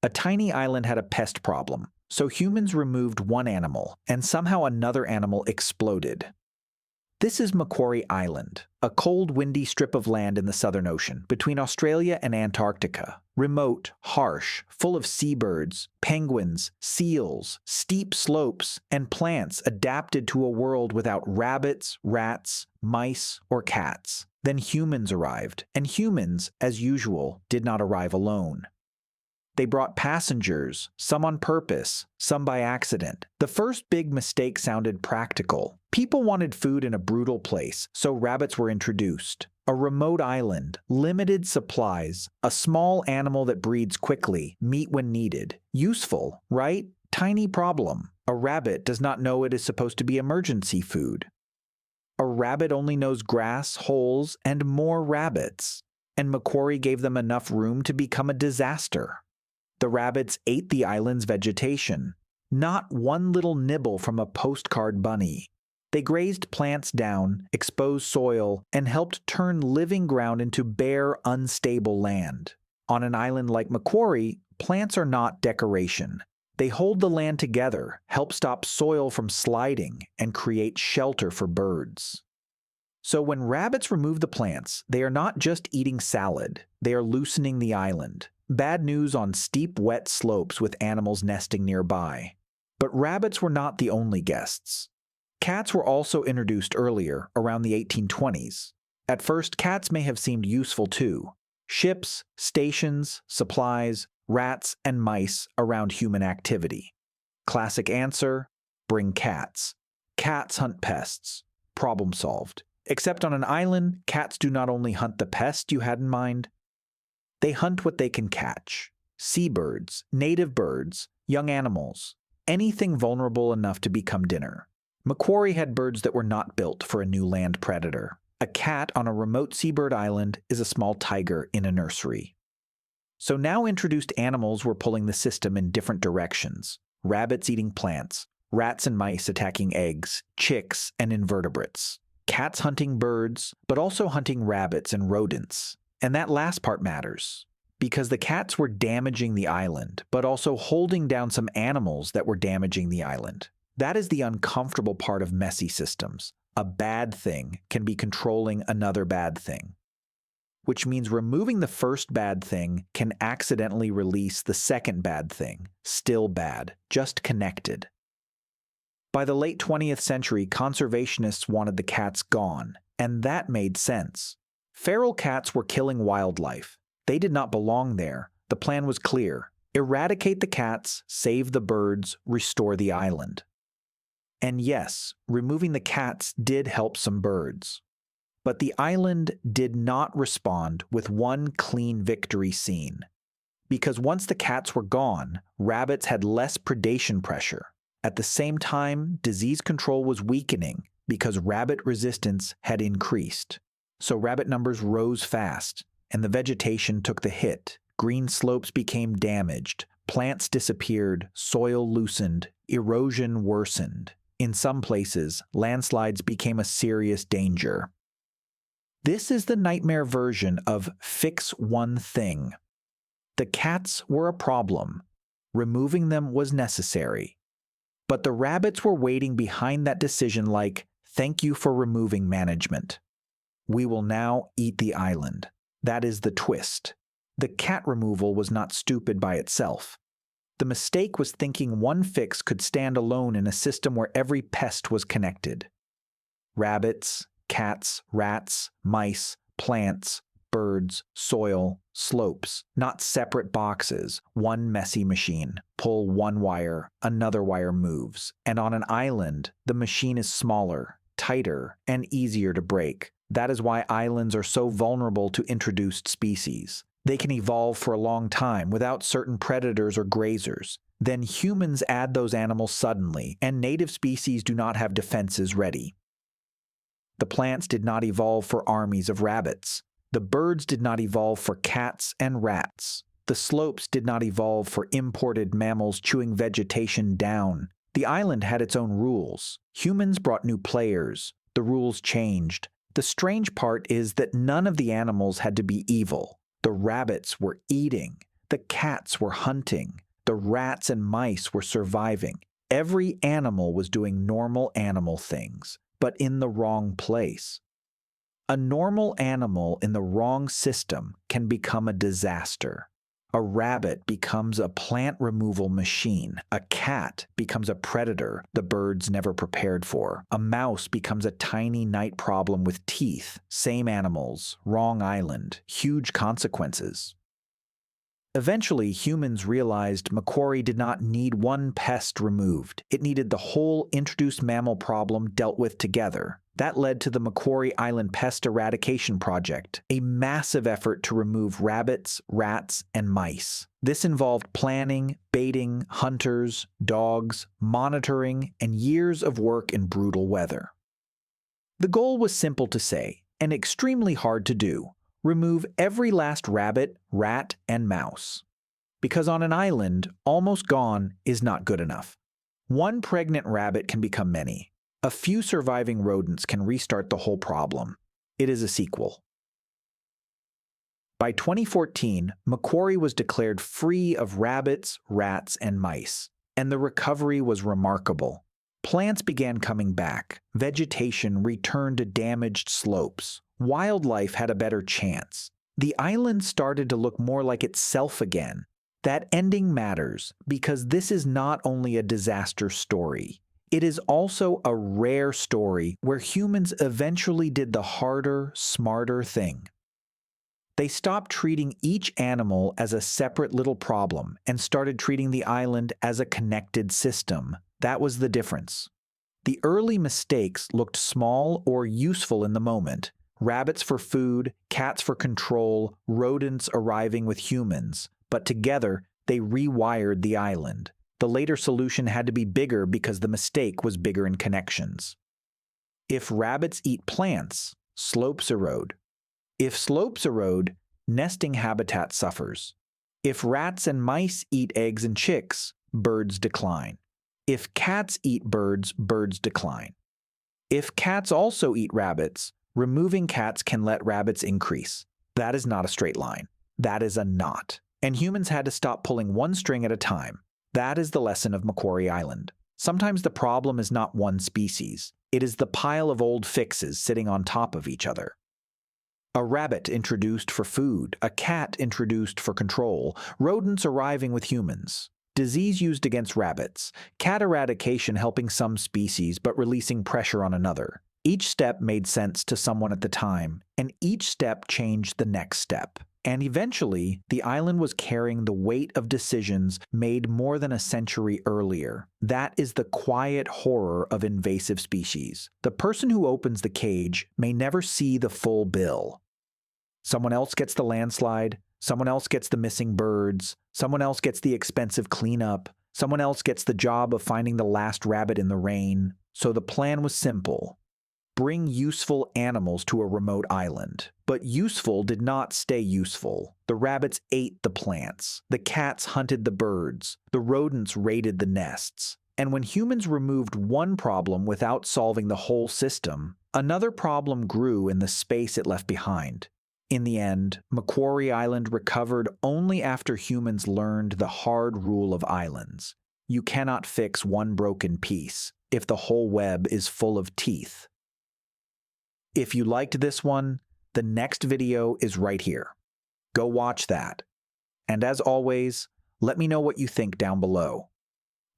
A tiny island had a pest problem, so humans removed one animal, and somehow another animal exploded. This is Macquarie Island, a cold, windy strip of land in the Southern Ocean, between Australia and Antarctica. Remote, harsh, full of seabirds, penguins, seals, steep slopes, and plants adapted to a world without rabbits, rats, mice, or cats. Then humans arrived, and humans, as usual, did not arrive alone. They brought passengers, some on purpose, some by accident. The first big mistake sounded practical. People wanted food in a brutal place, so rabbits were introduced. A remote island, limited supplies, a small animal that breeds quickly, meat when needed. Useful, right? Tiny problem. A rabbit does not know it is supposed to be emergency food. A rabbit only knows grass, holes, and more rabbits. And Macquarie gave them enough room to become a disaster. The rabbits ate the island's vegetation. Not one little nibble from a postcard bunny. They grazed plants down, exposed soil, and helped turn living ground into bare, unstable land. On an island like Macquarie, plants are not decoration. They hold the land together, help stop soil from sliding, and create shelter for birds. So when rabbits remove the plants, they are not just eating salad, they are loosening the island. Bad news on steep, wet slopes with animals nesting nearby. But rabbits were not the only guests. Cats were also introduced earlier, around the 1820s. At first, cats may have seemed useful too. Ships, stations, supplies, rats, and mice around human activity. Classic answer: bring cats. Cats hunt pests. Problem solved. Except on an island, cats do not only hunt the pest you had in mind, they hunt what they can catch. Seabirds, native birds, young animals, anything vulnerable enough to become dinner. Macquarie had birds that were not built for a new land predator. A cat on a remote seabird island is a small tiger in a nursery. So now introduced animals were pulling the system in different directions. Rabbits eating plants, rats and mice attacking eggs, chicks, and invertebrates. Cats hunting birds, but also hunting rabbits and rodents. And that last part matters, because the cats were damaging the island, but also holding down some animals that were damaging the island. That is the uncomfortable part of messy systems. A bad thing can be controlling another bad thing. Which means removing the first bad thing can accidentally release the second bad thing. Still bad, just connected. By the late 20th century, conservationists wanted the cats gone, and that made sense. Feral cats were killing wildlife. They did not belong there. The plan was clear: eradicate the cats, save the birds, restore the island. And yes, removing the cats did help some birds. But the island did not respond with one clean victory scene. Because once the cats were gone, rabbits had less predation pressure. At the same time, disease control was weakening because rabbit resistance had increased. So rabbit numbers rose fast, and the vegetation took the hit. Green slopes became damaged, plants disappeared, soil loosened, erosion worsened. In some places, landslides became a serious danger. This is the nightmare version of fix one thing. The cats were a problem. Removing them was necessary. But the rabbits were waiting behind that decision like, thank you for removing management. We will now eat the island. That is the twist. The cat removal was not stupid by itself. The mistake was thinking one fix could stand alone in a system where every pest was connected. Rabbits, cats, rats, mice, plants, birds, soil, slopes, not separate boxes, one messy machine. Pull one wire, another wire moves. And on an island, the machine is smaller, tighter, and easier to break. That is why islands are so vulnerable to introduced species. They can evolve for a long time without certain predators or grazers. Then humans add those animals suddenly, and native species do not have defenses ready. The plants did not evolve for armies of rabbits. The birds did not evolve for cats and rats. The slopes did not evolve for imported mammals chewing vegetation down. The island had its own rules. Humans brought new players. The rules changed. The strange part is that none of the animals had to be evil. The rabbits were eating. The cats were hunting. The rats and mice were surviving. Every animal was doing normal animal things, but in the wrong place. A normal animal in the wrong system can become a disaster. A rabbit becomes a plant removal machine. A cat becomes a predator the birds never prepared for. A mouse becomes a tiny night problem with teeth. Same animals, wrong island, huge consequences. Eventually, humans realized Macquarie did not need one pest removed. It needed the whole introduced mammal problem dealt with together. That led to the Macquarie Island Pest Eradication Project, a massive effort to remove rabbits, rats, and mice. This involved planning, baiting, hunters, dogs, monitoring, and years of work in brutal weather. The goal was simple to say, and extremely hard to do. Remove every last rabbit, rat, and mouse. Because on an island, almost gone is not good enough. One pregnant rabbit can become many. A few surviving rodents can restart the whole problem. It is a sequel. By 2014, Macquarie was declared free of rabbits, rats, and mice, and the recovery was remarkable. Plants began coming back. Vegetation returned to damaged slopes. Wildlife had a better chance. The island started to look more like itself again. That ending matters because this is not only a disaster story. It is also a rare story where humans eventually did the harder, smarter thing. They stopped treating each animal as a separate little problem and started treating the island as a connected system. That was the difference. The early mistakes looked small or useful in the moment. Rabbits for food, cats for control, rodents arriving with humans. But together, they rewired the island. The later solution had to be bigger because the mistake was bigger in connections. If rabbits eat plants, slopes erode. If slopes erode, nesting habitat suffers. If rats and mice eat eggs and chicks, birds decline. If cats eat birds, birds decline. If cats also eat rabbits, removing cats can let rabbits increase. That is not a straight line. That is a knot. And humans had to stop pulling one string at a time. That is the lesson of Macquarie Island. Sometimes the problem is not one species. It is the pile of old fixes sitting on top of each other. A rabbit introduced for food, a cat introduced for control, rodents arriving with humans. Disease used against rabbits, cat eradication helping some species but releasing pressure on another. Each step made sense to someone at the time, and each step changed the next step. And eventually, the island was carrying the weight of decisions made more than a century earlier. That is the quiet horror of invasive species. The person who opens the cage may never see the full bill. Someone else gets the landslide, someone else gets the missing birds, someone else gets the expensive cleanup, someone else gets the job of finding the last rabbit in the rain. So the plan was simple. Bring useful animals to a remote island. But useful did not stay useful. The rabbits ate the plants. The cats hunted the birds. The rodents raided the nests. And when humans removed one problem without solving the whole system, another problem grew in the space it left behind. In the end, Macquarie Island recovered only after humans learned the hard rule of islands. You cannot fix one broken piece if the whole web is full of teeth. If you liked this one, the next video is right here. Go watch that. And as always, let me know what you think down below.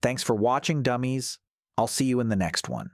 Thanks for watching, dummies. I'll see you in the next one.